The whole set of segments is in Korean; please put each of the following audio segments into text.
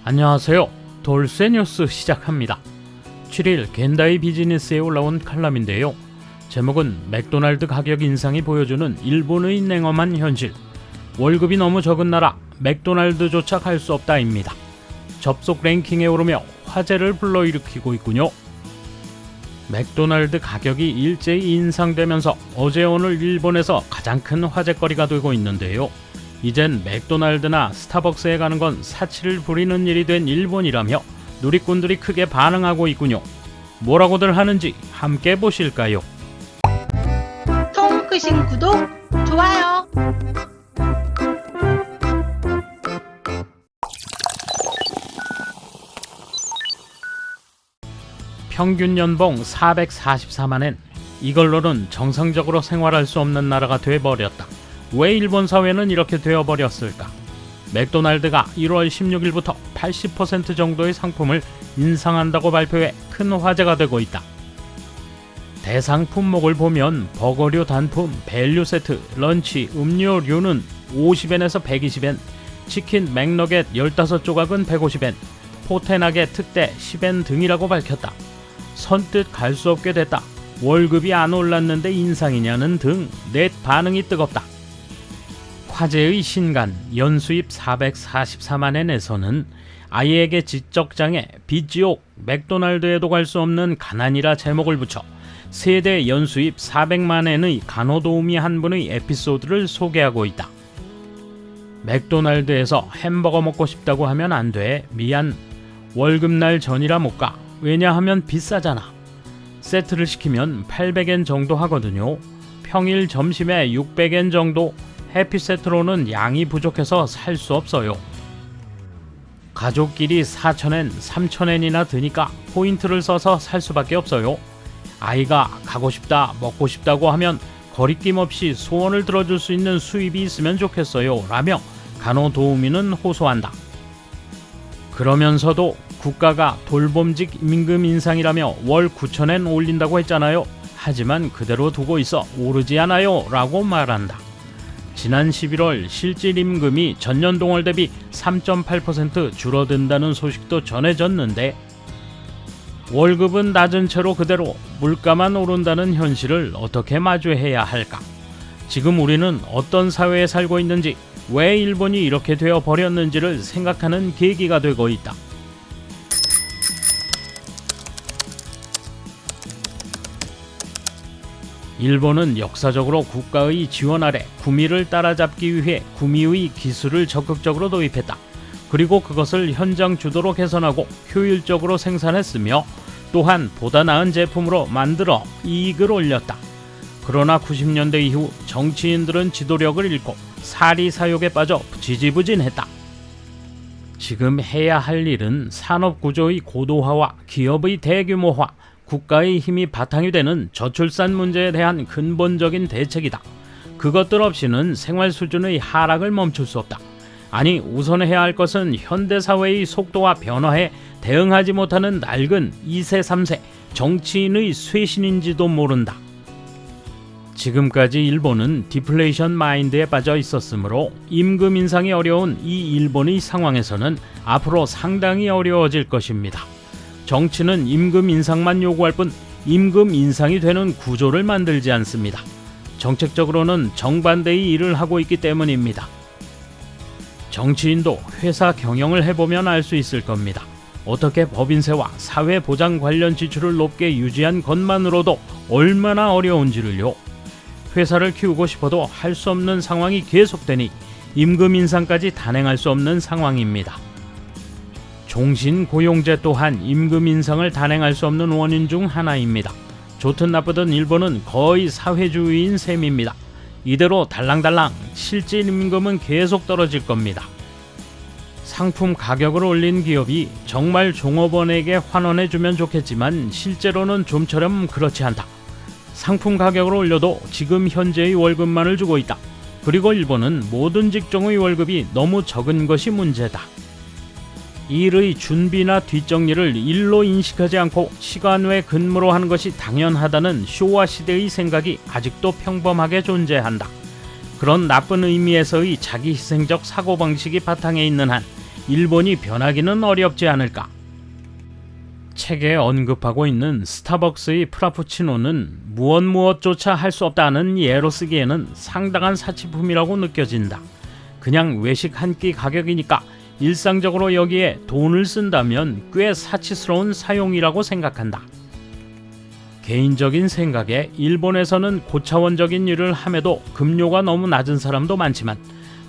안녕하세요. 돌쇠 뉴스 시작합니다. 7일 겐다이 비즈니스에 올라온 칼럼인데요. 제목은 맥도날드 가격 인상이 보여주는 일본의 냉엄한 현실. 월급이 너무 적은 나라 맥도날드조차 갈 수 없다입니다. 접속 랭킹에 오르며 화제를 불러일으키고 있군요. 맥도날드 가격이 일제히 인상되면서 어제 오늘 일본에서 가장 큰 화제거리가 되고 있는데요. 이젠 맥도날드나 스타벅스에 가는 건 사치를 부리는 일이 된 일본이라며 누리꾼들이 크게 반응하고 있군요. 뭐라고들 하는지 함께 보실까요? 통 크신 구독, 좋아요. 평균 연봉 444만엔. 이걸로는 정상적으로 생활할 수 없는 나라가 돼버렸다. 왜 일본 사회는 이렇게 되어버렸을까? 맥도날드가 1월 16일부터 80% 정도의 상품을 인상한다고 발표해 큰 화제가 되고 있다. 대상 품목을 보면 버거류 단품, 밸류 세트, 런치, 음료류는 50엔에서 120엔, 치킨 맥너겟 15조각은 150엔, 포테나게 특대 10엔 등이라고 밝혔다. 선뜻 갈 수 없게 됐다. 월급이 안 올랐는데 인상이냐는 등 넷 반응이 뜨겁다. 화제의 신간 연수입 444만엔에서는 아이에게 지적장애, 빚지옥, 맥도날드에도 갈 수 없는 가난이라 제목을 붙여 세대 연수입 400만엔의 간호도우미 한 분의 에피소드를 소개하고 있다. 맥도날드에서 햄버거 먹고 싶다고 하면 안 돼. 미안. 월급날 전이라 못 가. 왜냐하면 비싸잖아. 세트를 시키면 800엔 정도 하거든요. 평일 점심에 600엔 정도. 해피세트로는 양이 부족해서 살 수 없어요. 가족끼리 4,000엔, 3,000엔이나 드니까 포인트를 써서 살 수밖에 없어요. 아이가 가고 싶다, 먹고 싶다고 하면 거리낌 없이 소원을 들어줄 수 있는 수입이 있으면 좋겠어요. 라며 간호도우미는 호소한다. 그러면서도 국가가 돌봄직 임금 인상이라며 월 9,000엔 올린다고 했잖아요. 하지만 그대로 두고 있어 오르지 않아요. 라고 말한다. 지난 11월 실질 임금이 전년 동월 대비 3.8% 줄어든다는 소식도 전해졌는데 월급은 낮은 채로 그대로 물가만 오른다는 현실을 어떻게 마주해야 할까? 지금 우리는 어떤 사회에 살고 있는지, 왜 일본이 이렇게 되어 버렸는지를 생각하는 계기가 되고 있다. 일본은 역사적으로 국가의 지원 아래 구미를 따라잡기 위해 구미의 기술을 적극적으로 도입했다. 그리고 그것을 현장 주도로 개선하고 효율적으로 생산했으며 또한 보다 나은 제품으로 만들어 이익을 올렸다. 그러나 90년대 이후 정치인들은 지도력을 잃고 사리사욕에 빠져 지지부진했다. 지금 해야 할 일은 산업구조의 고도화와 기업의 대규모화, 국가의 힘이 바탕이 되는 저출산 문제에 대한 근본적인 대책이다. 그것들 없이는 생활 수준의 하락을 멈출 수 없다. 아니, 우선 해야 할 것은 현대사회의 속도와 변화에 대응하지 못하는 낡은 2세, 3세 정치인의 쇄신인지도 모른다. 지금까지 일본은 디플레이션 마인드에 빠져 있었으므로 임금 인상이 어려운 이 일본의 상황에서는 앞으로 상당히 어려워질 것입니다. 정치는 임금 인상만 요구할 뿐 임금 인상이 되는 구조를 만들지 않습니다. 정책적으로는 정반대의 일을 하고 있기 때문입니다. 정치인도 회사 경영을 해보면 알 수 있을 겁니다. 어떻게 법인세와 사회보장 관련 지출을 높게 유지한 것만으로도 얼마나 어려운지를요. 회사를 키우고 싶어도 할 수 없는 상황이 계속되니 임금 인상까지 단행할 수 없는 상황입니다. 종신고용제 또한 임금 인상을 단행할 수 없는 원인 중 하나입니다. 좋든 나쁘든 일본은 거의 사회주의인 셈입니다. 이대로 달랑달랑 실질 임금은 계속 떨어질 겁니다. 상품 가격을 올린 기업이 정말 종업원에게 환원해주면 좋겠지만 실제로는 좀처럼 그렇지 않다. 상품 가격을 올려도 지금 현재의 월급만을 주고 있다. 그리고 일본은 모든 직종의 월급이 너무 적은 것이 문제다. 일의 준비나 뒷정리를 일로 인식하지 않고 시간 외 근무로 하는 것이 당연하다는 쇼와 시대의 생각이 아직도 평범하게 존재한다. 그런 나쁜 의미에서의 자기희생적 사고방식이 바탕에 있는 한 일본이 변하기는 어렵지 않을까. 책에 언급하고 있는 스타벅스의 프라푸치노는 무엇조차 할 수 없다는 예로 쓰기에는 상당한 사치품이라고 느껴진다. 그냥 외식 한 끼 가격이니까 일상적으로 여기에 돈을 쓴다면 꽤 사치스러운 사용이라고 생각한다. 개인적인 생각에 일본에서는 고차원적인 일을 함에도 급료가 너무 낮은 사람도 많지만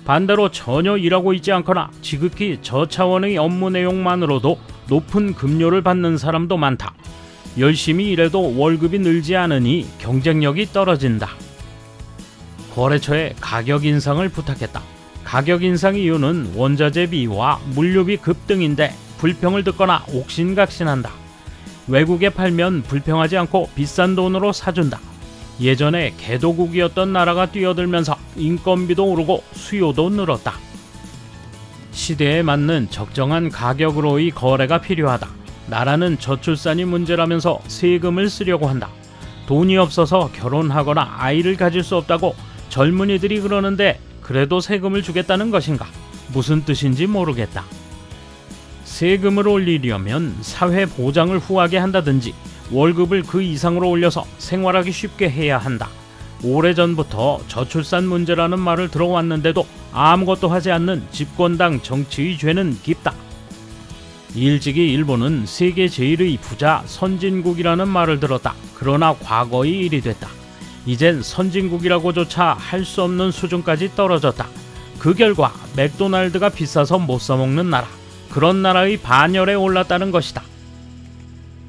반대로 전혀 일하고 있지 않거나 지극히 저차원의 업무 내용만으로도 높은 급료를 받는 사람도 많다. 열심히 일해도 월급이 늘지 않으니 경쟁력이 떨어진다. 거래처에 가격 인상을 부탁했다. 가격 인상 이유는 원자재비와 물류비 급등인데 불평을 듣거나 옥신각신한다. 외국에 팔면 불평하지 않고 비싼 돈으로 사준다. 예전에 개도국이었던 나라가 뛰어들면서 인건비도 오르고 수요도 늘었다. 시대에 맞는 적정한 가격으로의 거래가 필요하다. 나라는 저출산이 문제라면서 세금을 쓰려고 한다. 돈이 없어서 결혼하거나 아이를 가질 수 없다고 젊은이들이 그러는데 그래도 세금을 주겠다는 것인가? 무슨 뜻인지 모르겠다. 세금을 올리려면 사회 보장을 후하게 한다든지 월급을 그 이상으로 올려서 생활하기 쉽게 해야 한다. 오래전부터 저출산 문제라는 말을 들어왔는데도 아무것도 하지 않는 집권당 정치의 죄는 깊다. 일찍이 일본은 세계 제1의 부자 선진국이라는 말을 들었다. 그러나 과거의 일이 됐다. 이젠 선진국이라고조차 할 수 없는 수준까지 떨어졌다. 그 결과 맥도날드가 비싸서 못 사먹는 나라, 그런 나라의 반열에 올랐다는 것이다.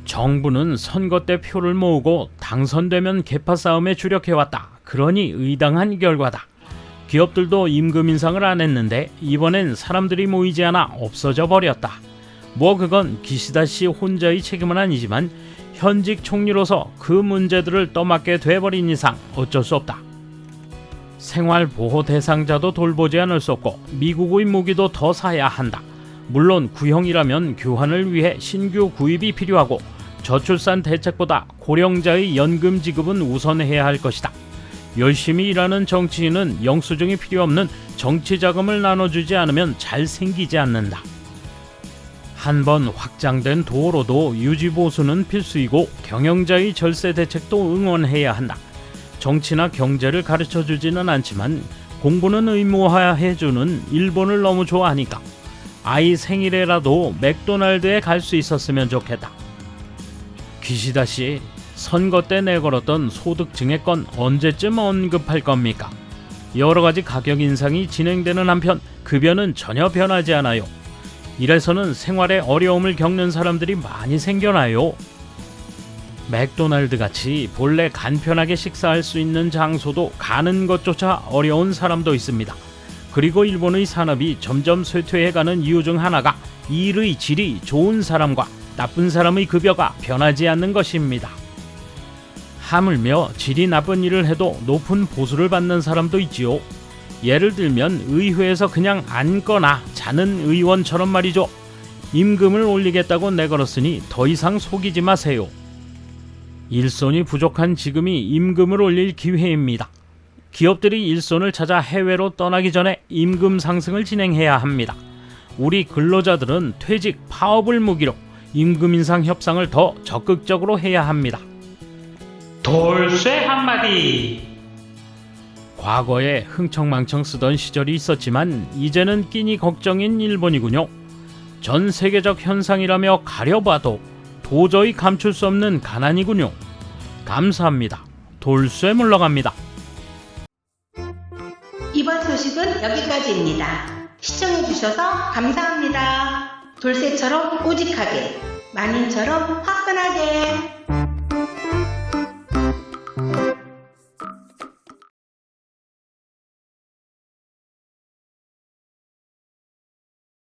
정부는 선거 때 표를 모으고 당선되면 계파 싸움에 주력해왔다. 그러니 의당한 결과다. 기업들도 임금 인상을 안 했는데 이번엔 사람들이 모이지 않아 없어져 버렸다. 뭐 그건 기시다 씨 혼자의 책임은 아니지만 현직 총리로서 그 문제들을 떠맡게 돼버린 이상 어쩔 수 없다. 생활보호 대상자도 돌보지 않을 수 없고 미국의 무기도 더 사야 한다. 물론 구형이라면 교환을 위해 신규 구입이 필요하고 저출산 대책보다 고령자의 연금 지급은 우선해야 할 것이다. 열심히 일하는 정치인은 영수증이 필요 없는 정치 자금을 나눠주지 않으면 잘 생기지 않는다. 한번 확장된 도로도 유지 보수는 필수이고 경영자의 절세 대책도 응원해야 한다. 정치나 경제를 가르쳐주지는 않지만 공부는 의무화해주는 일본을 너무 좋아하니까 아이 생일에라도 맥도날드에 갈 수 있었으면 좋겠다. 기시다 씨, 선거 때 내걸었던 소득 증액건 언제쯤 언급할 겁니까? 여러 가지 가격 인상이 진행되는 한편 급여는 전혀 변하지 않아요. 이래서는 생활에 어려움을 겪는 사람들이 많이 생겨나요. 맥도날드 같이 본래 간편하게 식사할 수 있는 장소도 가는 것조차 어려운 사람도 있습니다. 그리고 일본의 산업이 점점 쇠퇴해가는 이유 중 하나가 일의 질이 좋은 사람과 나쁜 사람의 급여가 변하지 않는 것입니다. 하물며 질이 나쁜 일을 해도 높은 보수를 받는 사람도 있지요. 예를 들면 의회에서 그냥 앉거나 자는 의원처럼 말이죠. 임금을 올리겠다고 내걸었으니 더 이상 속이지 마세요. 일손이 부족한 지금이 임금을 올릴 기회입니다. 기업들이 일손을 찾아 해외로 떠나기 전에 임금 상승을 진행해야 합니다. 우리 근로자들은 퇴직, 파업을 무기로 임금 인상 협상을 더 적극적으로 해야 합니다. 돌쇠 한마디. 과거에 흥청망청 쓰던 시절이 있었지만 이제는 끼니 걱정인 일본이군요. 전 세계적 현상이라며 가려봐도 도저히 감출 수 없는 가난이군요. 감사합니다. 돌쇠 물러갑니다. 이번 소식은 여기까지입니다. 시청해주셔서 감사합니다. 돌쇠처럼 꼬직하게, 마님처럼 화끈하게.